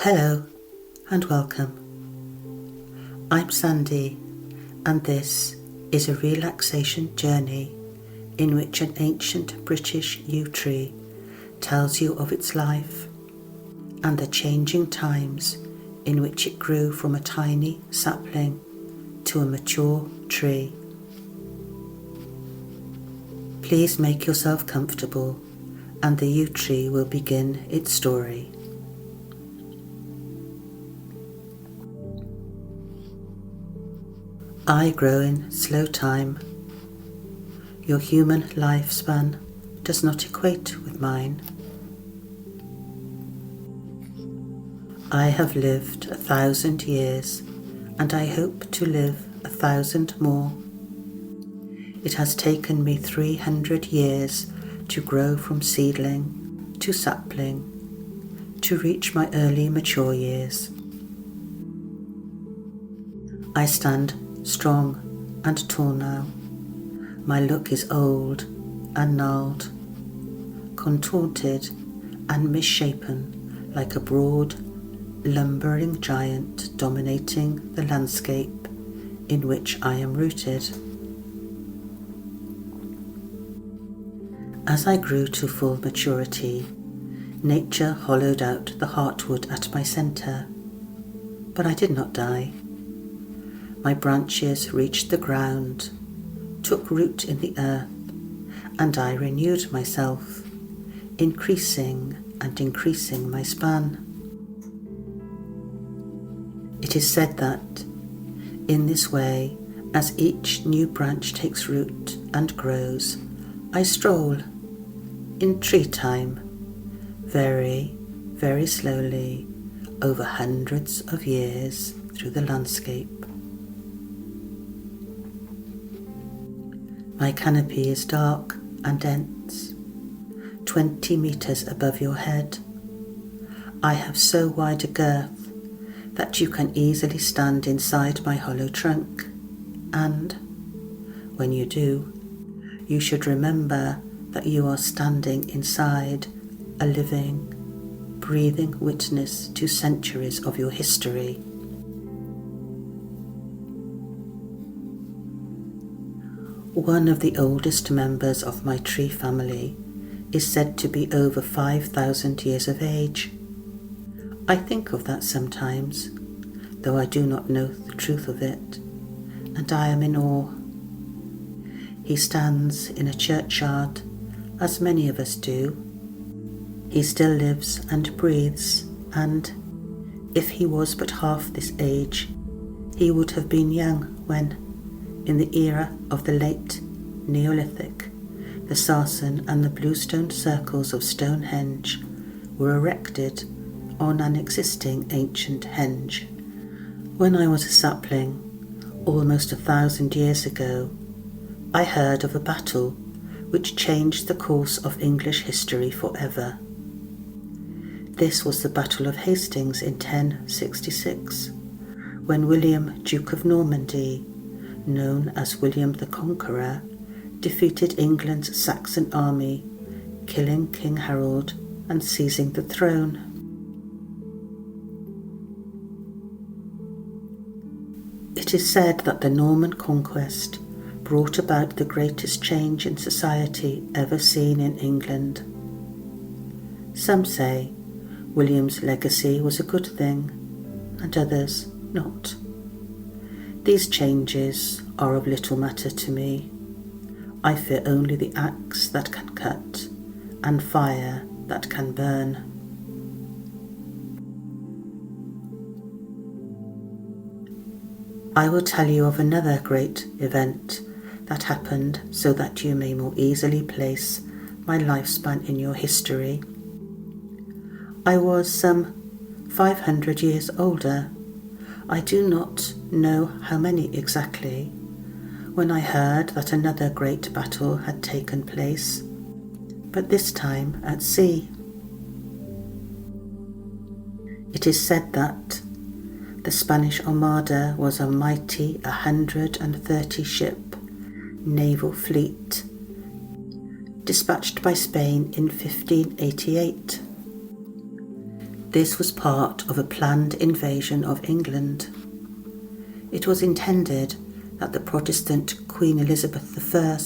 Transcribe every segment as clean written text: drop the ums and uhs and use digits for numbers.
Hello and welcome. I'm Sandy, and this is a relaxation journey in which an ancient British yew tree tells you of its life and the changing times in which it grew from a tiny sapling to a mature tree. Please make yourself comfortable and the yew tree will begin its story. I grow in slow time. Your human lifespan does not equate with mine. I have lived 1,000 years, and I hope to live 1,000 more. It has taken me 300 years to grow from seedling to sapling, to reach my early mature years. I stand strong and tall now. My look is old and gnarled, contorted and misshapen like a broad, lumbering giant dominating the landscape in which I am rooted. As I grew to full maturity, nature hollowed out the heartwood at my centre, but I did not die. My branches reached the ground, took root in the earth, and I renewed myself, increasing and increasing my span. It is said that, in this way, as each new branch takes root and grows, I stroll, in tree time, very, very slowly, over hundreds of years through the landscape. My canopy is dark and dense, 20 metres above your head. I have so wide a girth that you can easily stand inside my hollow trunk, and, when you do, you should remember that you are standing inside a living, breathing witness to centuries of your history. One of the oldest members of my tree family is said to be over 5,000 years of age. I think of that sometimes, though I do not know the truth of it, and I am in awe. He stands in a churchyard, as many of us do. He still lives and breathes, and, if he was but half this age, he would have been young when, in the era of the late Neolithic, the sarsen and the bluestone circles of Stonehenge were erected on an existing ancient henge. When I was a sapling, almost 1,000 years ago, I heard of a battle which changed the course of English history forever. This was the Battle of Hastings in 1066, when William, Duke of Normandy, known as William the Conqueror, defeated England's Saxon army, killing King Harold and seizing the throne. It is said that the Norman conquest brought about the greatest change in society ever seen in England. Some say William's legacy was a good thing, and others not. These changes are of little matter to me. I fear only the axe that can cut and fire that can burn. I will tell you of another great event that happened so that you may more easily place my lifespan in your history. I was some 500 years older. I do not know how many exactly, when I heard that another great battle had taken place, but this time at sea. It is said that the Spanish Armada was a mighty 130 ship naval fleet, dispatched by Spain in 1588. This was part of a planned invasion of England. It was intended that the Protestant Queen Elizabeth I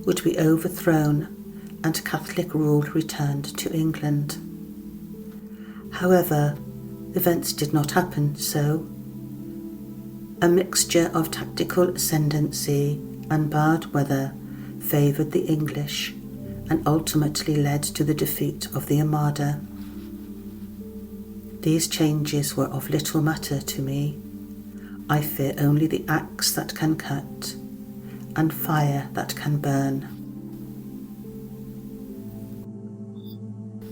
would be overthrown and Catholic rule returned to England. However, events did not happen so. A mixture of tactical ascendancy and bad weather favoured the English and ultimately led to the defeat of the Armada. These changes were of little matter to me. I fear only the axe that can cut and fire that can burn.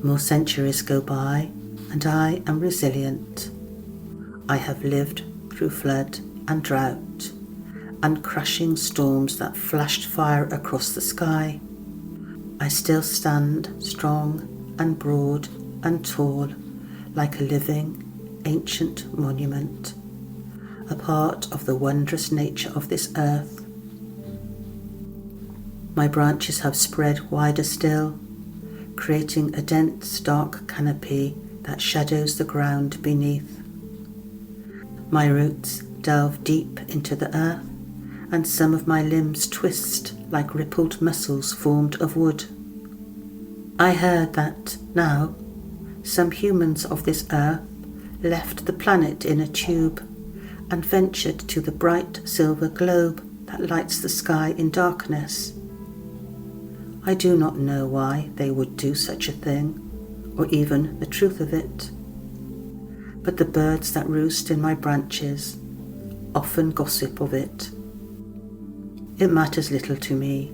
More centuries go by and I am resilient. I have lived through flood and drought and crashing storms that flashed fire across the sky. I still stand strong and broad and tall like a living, ancient monument, a part of the wondrous nature of this earth. My branches have spread wider still, creating a dense, dark canopy that shadows the ground beneath. My roots delve deep into the earth, and some of my limbs twist like rippled muscles formed of wood. I heard that now some humans of this earth left the planet in a tube and ventured to the bright silver globe that lights the sky in darkness. I do not know why they would do such a thing, or even the truth of it. But the birds that roost in my branches often gossip of it. It matters little to me.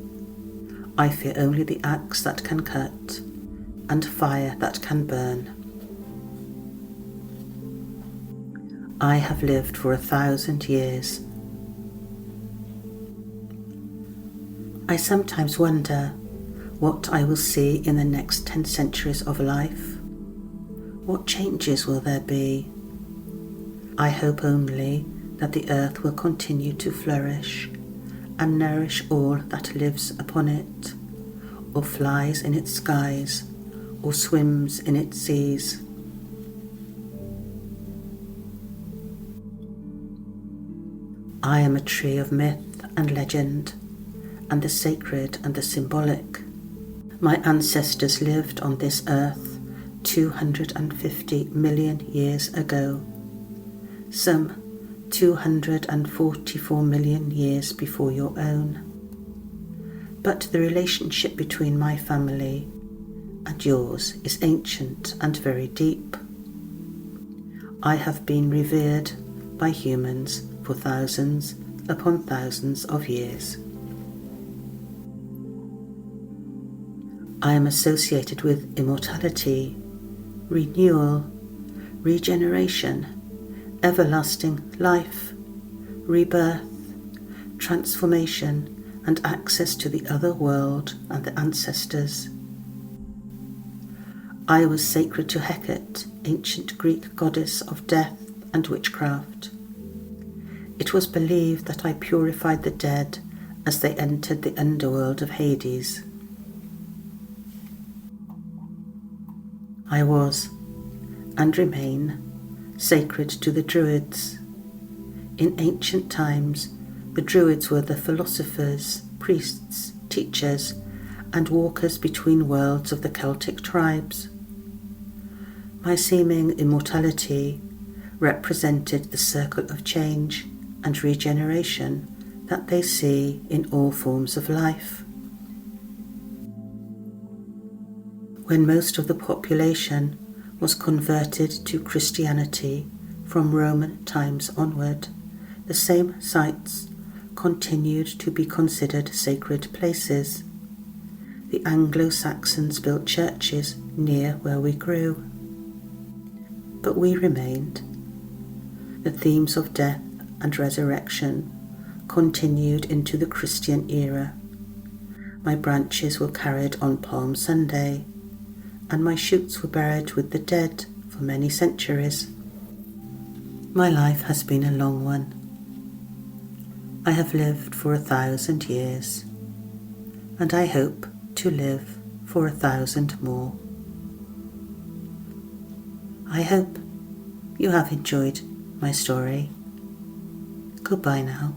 I fear only the axe that can cut and fire that can burn. I have lived for 1,000 years. I sometimes wonder what I will see in the next 10 centuries of life. What changes will there be? I hope only that the earth will continue to flourish and nourish all that lives upon it, or flies in its skies, or swims in its seas. I am a tree of myth and legend, and the sacred and the symbolic. My ancestors lived on this earth 250 million years ago, some 244 million years before your own. But the relationship between my family and yours is ancient and very deep. I have been revered by humans for thousands upon thousands of years. I am associated with immortality, renewal, regeneration, everlasting life, rebirth, transformation, and access to the other world and the ancestors. I was sacred to Hecate, ancient Greek goddess of death and witchcraft. It was believed that I purified the dead as they entered the underworld of Hades. I was, and remain, sacred to the Druids. In ancient times, the Druids were the philosophers, priests, teachers, and walkers between worlds of the Celtic tribes. My seeming immortality represented the circle of change and regeneration that they see in all forms of life. When most of the population was converted to Christianity from Roman times onward, the same sites continued to be considered sacred places. The Anglo-Saxons built churches near where we grew. But we remained. The themes of death and resurrection continued into the Christian era. My branches were carried on Palm Sunday, and my shoots were buried with the dead for many centuries. My life has been a long one. I have lived for 1,000 years, and I hope to live for 1,000 more. I hope you have enjoyed my story. Goodbye now.